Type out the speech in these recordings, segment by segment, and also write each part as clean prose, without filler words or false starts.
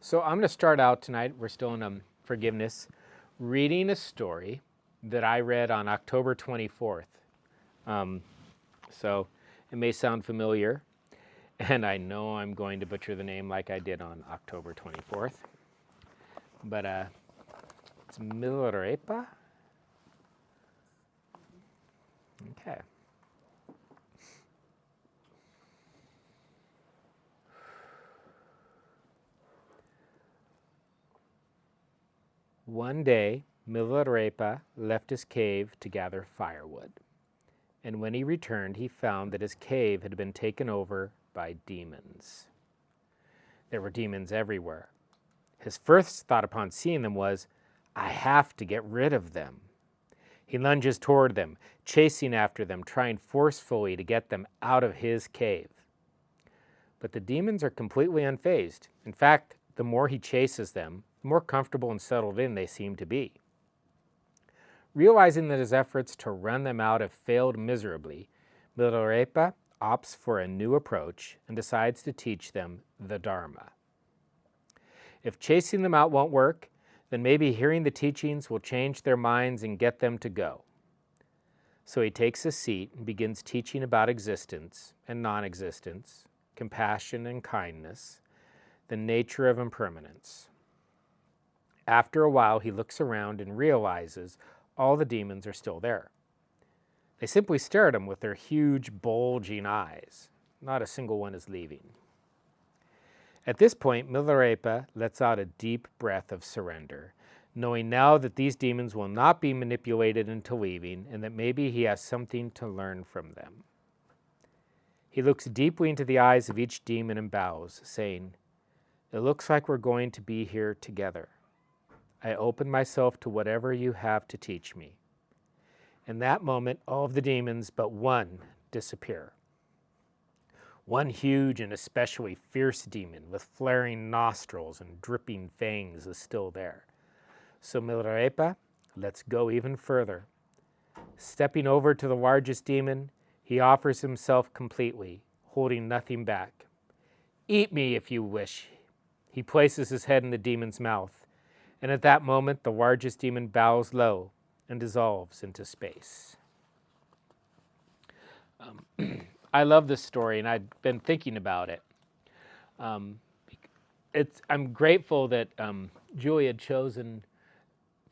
So I'm going to start out tonight. We're still in forgiveness, reading a story that I read on October 24th. So it may sound familiar, and I know I'm going to butcher the name like I did on October 24th. But it's Milarepa. Okay. One day, Milarepa left his cave to gather firewood. And when he returned, he found that his cave had been taken over by demons. There were demons everywhere. His first thought upon seeing them was, I have to get rid of them. He lunges toward them, chasing after them, trying forcefully to get them out of his cave. But the demons are completely unfazed. In fact, the more he chases them, the more comfortable and settled in they seem to be. Realizing that his efforts to run them out have failed miserably, Milarepa opts for a new approach and decides to teach them the Dharma. If chasing them out won't work, then maybe hearing the teachings will change their minds and get them to go. So he takes a seat and begins teaching about existence and non-existence, compassion and kindness, the nature of impermanence. After a while, he looks around and realizes all the demons are still there. They simply stare at him with their huge, bulging eyes. Not a single one is leaving. At this point, Milarepa lets out a deep breath of surrender, knowing now that these demons will not be manipulated into leaving and that maybe he has something to learn from them. He looks deeply into the eyes of each demon and bows, saying, It looks like we're going to be here together. I open myself to whatever you have to teach me. In that moment, all of the demons but one disappear. One huge and especially fierce demon with flaring nostrils and dripping fangs is still there. So Milarepa lets go even further. Stepping over to the largest demon, he offers himself completely, holding nothing back. Eat me if you wish. He places his head in the demon's mouth, and at that moment the largest demon bows low and dissolves into space. I love this story, and I've been thinking about it. I'm grateful that Julie had chosen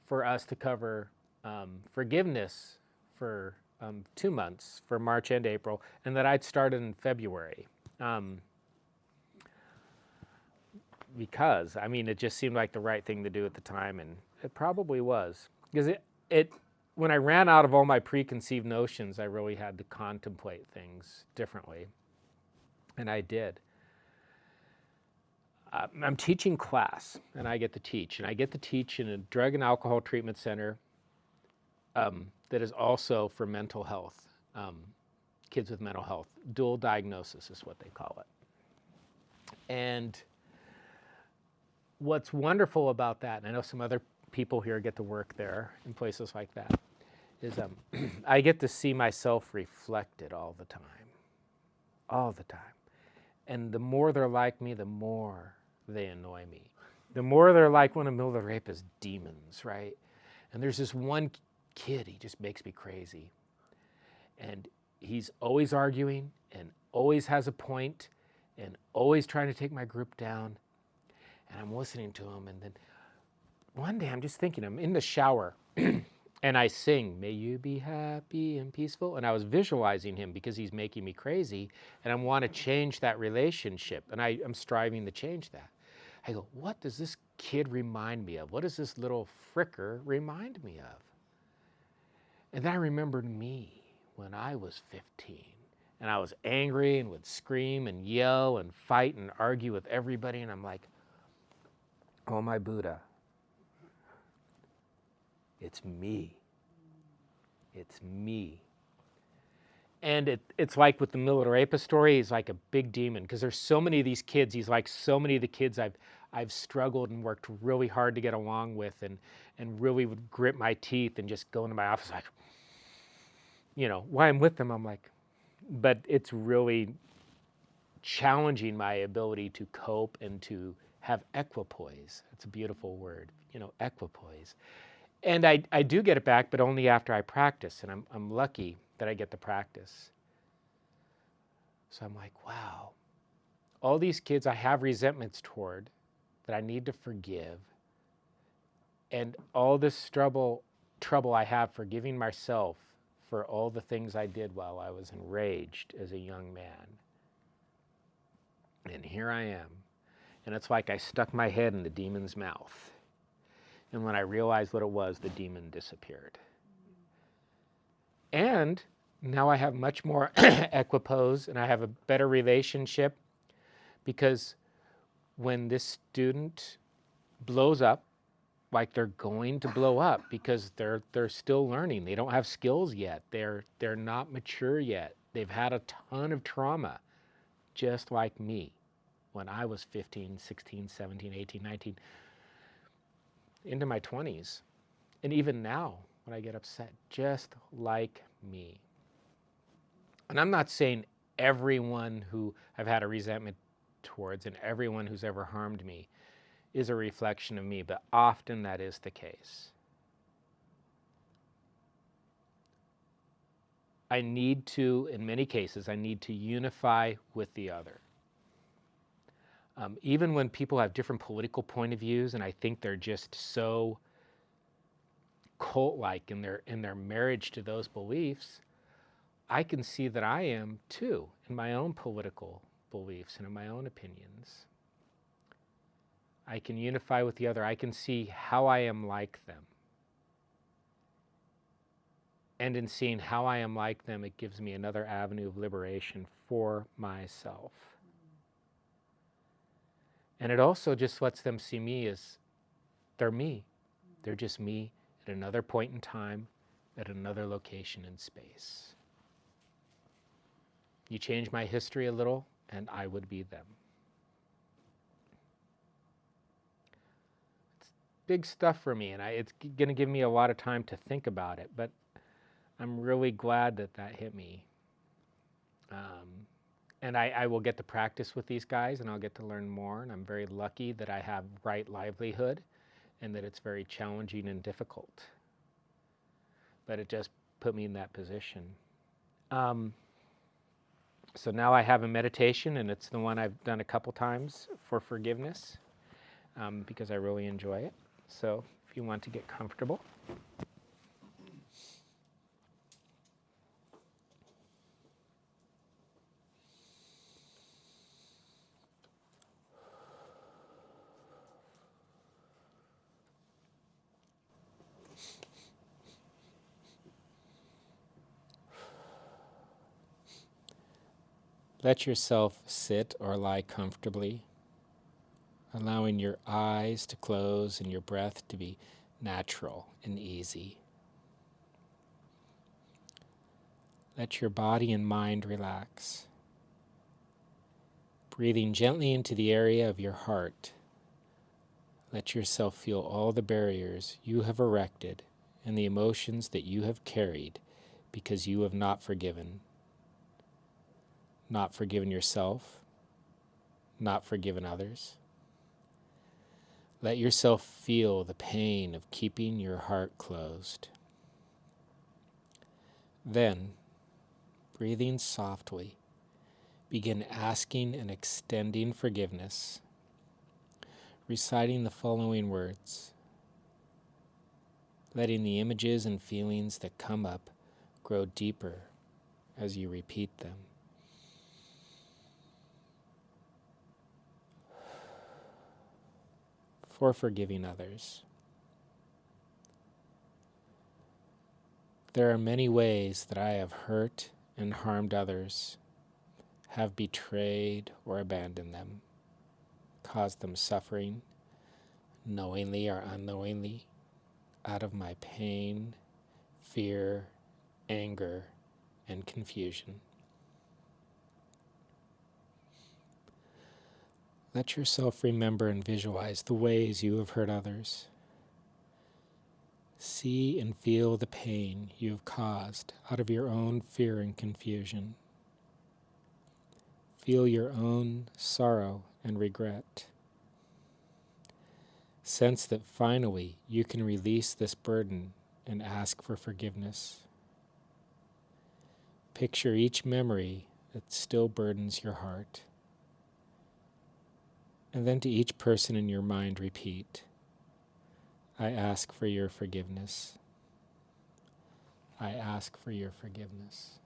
for us to cover forgiveness for 2 months, for March and April, and that I'd started in February. Because, it just seemed like the right thing to do at the time, and it probably was. Because when I ran out of all my preconceived notions, I really had to contemplate things differently, and I did. I'm teaching class, and I get to teach. And I get to teach in a drug and alcohol treatment center that is also for mental health, kids with mental health. Dual diagnosis is what they call it. And what's wonderful about that, and I know some other people here get to work there in places like that, is I get to see myself reflected all the time. All the time. And the more they're like me, the more they annoy me. The more they're like one of Milarepa's demons, right? And there's this one kid, he just makes me crazy. And he's always arguing and always has a point and always trying to take my group down. And I'm listening to him, and then one day I'm just thinking, I'm in the shower, and I sing, May you be happy and peaceful. And I was visualizing him because he's making me crazy, and I want to change that relationship, and I'm striving to change that. I go, what does this kid remind me of? What does this little fricker remind me of? And then I remembered me when I was 15, and I was angry and would scream and yell and fight and argue with everybody, and I'm like, oh, my Buddha, it's me. It's me. And it's like with the Milarepa story, he's like a big demon because there's so many of these kids. He's like so many of the kids I've struggled and worked really hard to get along with, and really would grit my teeth and just go into my office like, while I'm with them, I'm like, but it's really challenging my ability to cope and to have equipoise. It's a beautiful word, equipoise. And I do get it back, but only after I practice, and I'm lucky that I get to practice. So I'm like, wow, all these kids I have resentments toward that I need to forgive, and all this trouble I have forgiving myself for all the things I did while I was enraged as a young man. And here I am. And it's like I stuck my head in the demon's mouth. And when I realized what it was, the demon disappeared. And now I have much more equipoise, and I have a better relationship, because when this student blows up, like they're going to blow up because they're still learning. They don't have skills yet. They're not mature yet. They've had a ton of trauma, just like me when I was 15, 16, 17, 18, 19, into my 20s. And even now when I get upset, just like me. And I'm not saying everyone who I've had a resentment towards and everyone who's ever harmed me is a reflection of me, but often that is the case. I need to, in many cases, I need to unify with the other. Even when people have different political point of views, and I think they're just so cult-like in their marriage to those beliefs, I can see that I am too in my own political beliefs and in my own opinions. I can unify with the other. I can see how I am like them. And in seeing how I am like them, it gives me another avenue of liberation for myself. And it also just lets them see me as they're me. They're just me at another point in time, at another location in space. You change my history a little, and I would be them. It's big stuff for me, and it's going to give me a lot of time to think about it, but I'm really glad that hit me. And I will get to practice with these guys, and I'll get to learn more, and I'm very lucky that I have right livelihood and that it's very challenging and difficult. But it just put me in that position. So now I have a meditation, and it's the one I've done a couple times for forgiveness, because I really enjoy it. So if you want to get comfortable. Let yourself sit or lie comfortably, allowing your eyes to close and your breath to be natural and easy. Let your body and mind relax. Breathing gently into the area of your heart, let yourself feel all the barriers you have erected and the emotions that you have carried because you have not forgiven. Not forgiven yourself, not forgiven others. Let yourself feel the pain of keeping your heart closed. Then, breathing softly, begin asking and extending forgiveness, reciting the following words, letting the images and feelings that come up grow deeper as you repeat them. For forgiving others. There are many ways that I have hurt and harmed others, have betrayed or abandoned them, caused them suffering, knowingly or unknowingly, out of my pain, fear, anger, and confusion. Let yourself remember and visualize the ways you have hurt others. See and feel the pain you have caused out of your own fear and confusion. Feel your own sorrow and regret. Sense that finally you can release this burden and ask for forgiveness. Picture each memory that still burdens your heart. And then to each person in your mind repeat, I ask for your forgiveness. I ask for your forgiveness.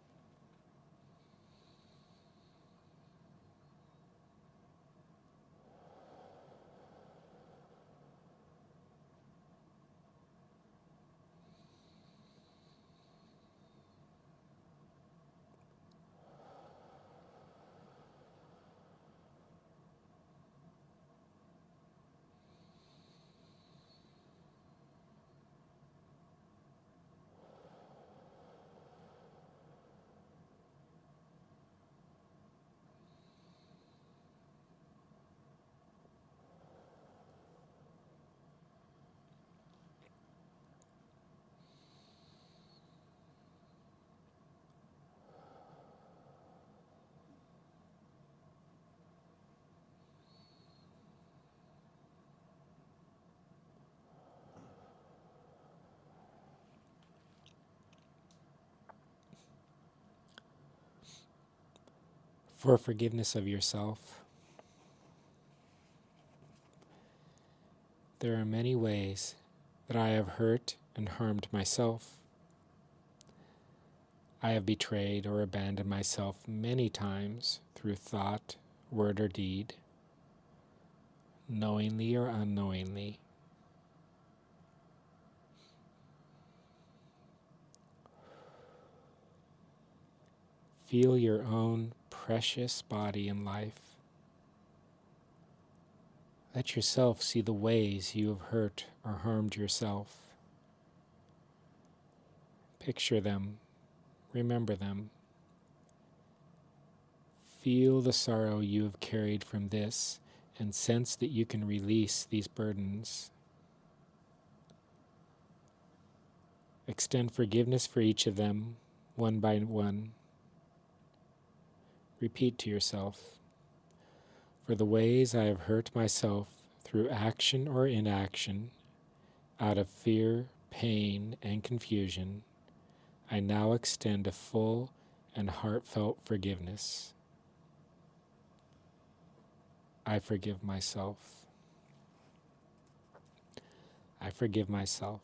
For forgiveness of yourself, there are many ways that I have hurt and harmed myself. I have betrayed or abandoned myself many times through thought, word, or deed, knowingly or unknowingly. Feel your own precious body and life. Let yourself see the ways you have hurt or harmed yourself. Picture them, remember them. Feel the sorrow you have carried from this and sense that you can release these burdens. Extend forgiveness for each of them, one by one. Repeat to yourself, for the ways I have hurt myself through action or inaction, out of fear, pain, and confusion, I now extend a full and heartfelt forgiveness. I forgive myself. I forgive myself.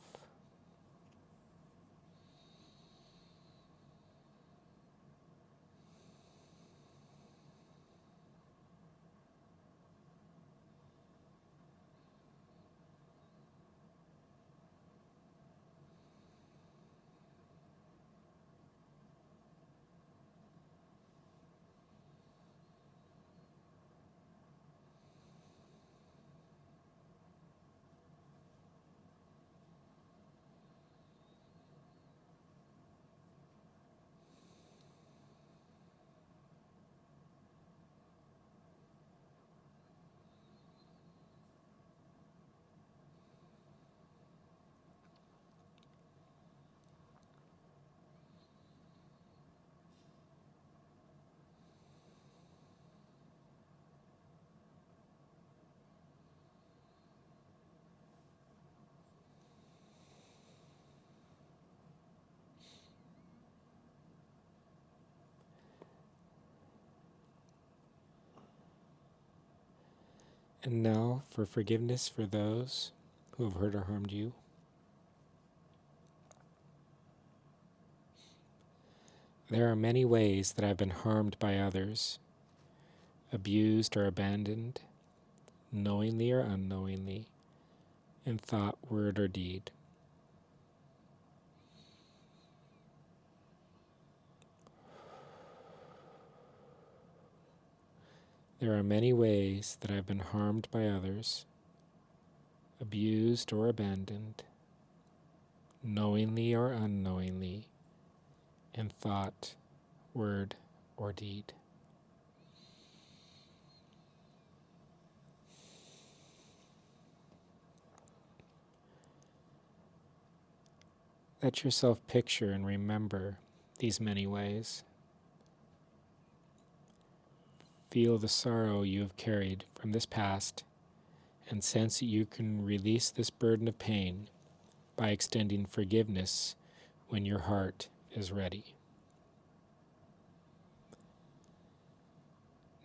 And now for forgiveness for those who have hurt or harmed you. There are many ways that I've been harmed by others, abused or abandoned, knowingly or unknowingly, in thought, word, or deed. There are many ways that I've been harmed by others, abused or abandoned, knowingly or unknowingly, in thought, word, or deed. Let yourself picture and remember these many ways. Feel the sorrow you have carried from this past and sense that you can release this burden of pain by extending forgiveness when your heart is ready.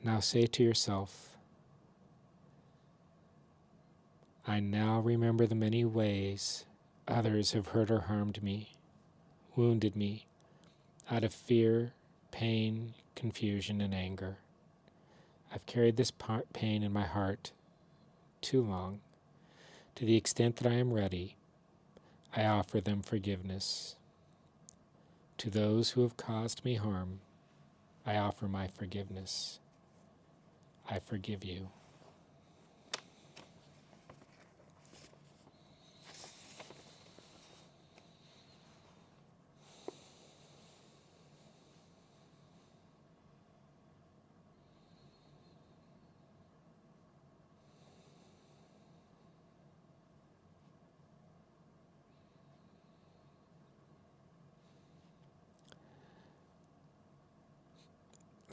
Now say to yourself, I now remember the many ways others have hurt or harmed me, wounded me, out of fear, pain, confusion, and anger. I've carried this pain in my heart too long. To the extent that I am ready, I offer them forgiveness. To those who have caused me harm, I offer my forgiveness. I forgive you.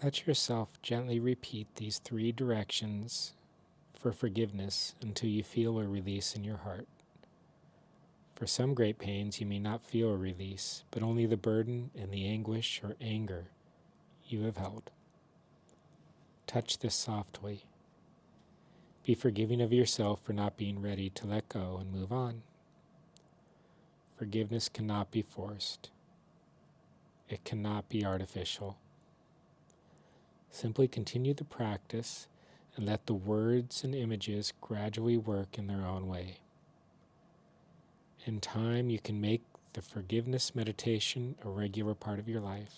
Let yourself gently repeat these 3 directions for forgiveness until you feel a release in your heart. For some great pains, you may not feel a release, but only the burden and the anguish or anger you have held. Touch this softly. Be forgiving of yourself for not being ready to let go and move on. Forgiveness cannot be forced. It cannot be artificial. Simply continue the practice and let the words and images gradually work in their own way. In time, you can make the forgiveness meditation a regular part of your life,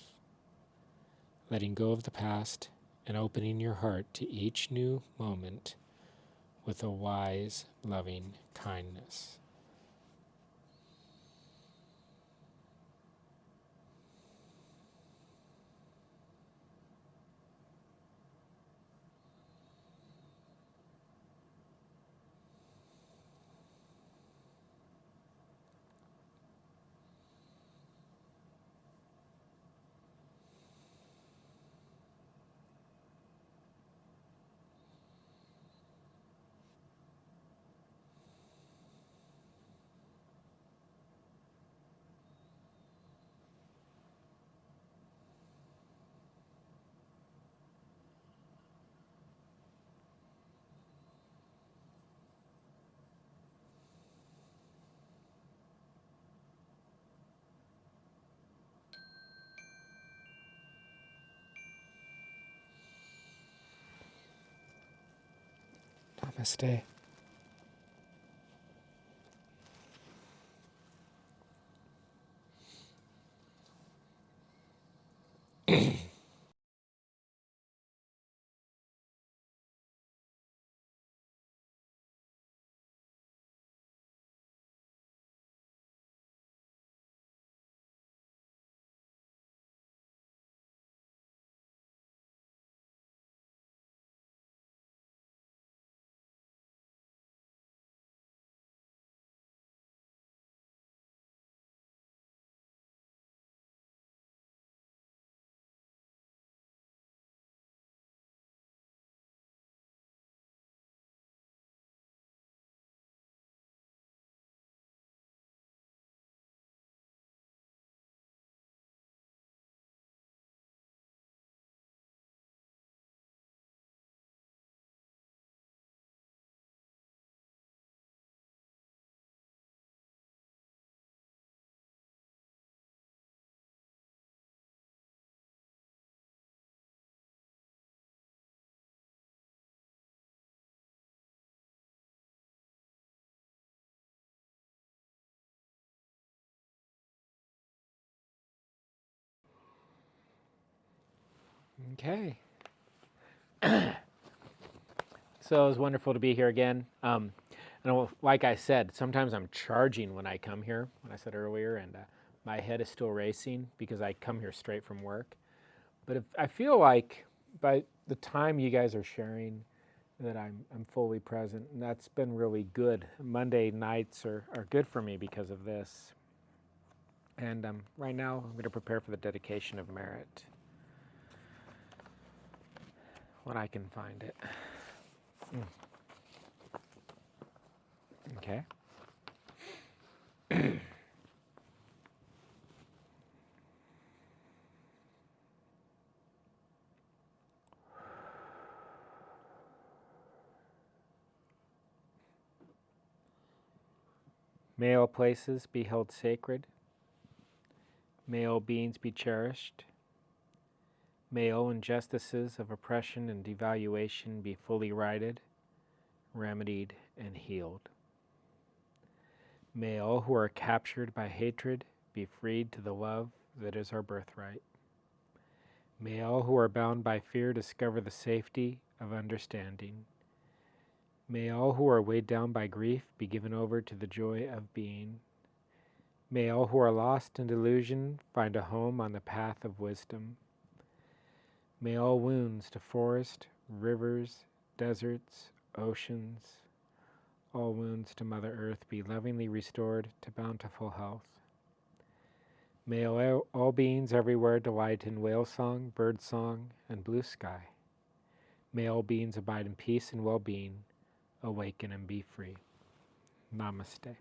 letting go of the past and opening your heart to each new moment with a wise, loving kindness. Namaste. Okay. So it was wonderful to be here again. And like I said, sometimes I'm charging when I come here, when I said earlier, and my head is still racing because I come here straight from work. But if, I feel like by the time you guys are sharing that I'm fully present, and that's been really good. Monday nights are good for me because of this. And right now, I'm going to prepare for the dedication of merit when I can find it. Okay. Male places be held sacred. Male beings be cherished. Male injustices of oppression and devaluation be fully righted, remedied, and healed. Male who are captured by hatred be freed to the love that is our birthright. Male who are bound by fear discover the safety of understanding. May all who are weighed down by grief be given over to the joy of being. May all who are lost in delusion find a home on the path of wisdom. May all wounds to forest, rivers, deserts, oceans, all wounds to Mother Earth be lovingly restored to bountiful health. May all beings everywhere delight in whale song, bird song, and blue sky. May all beings abide in peace and well-being, awaken and be free. Namaste.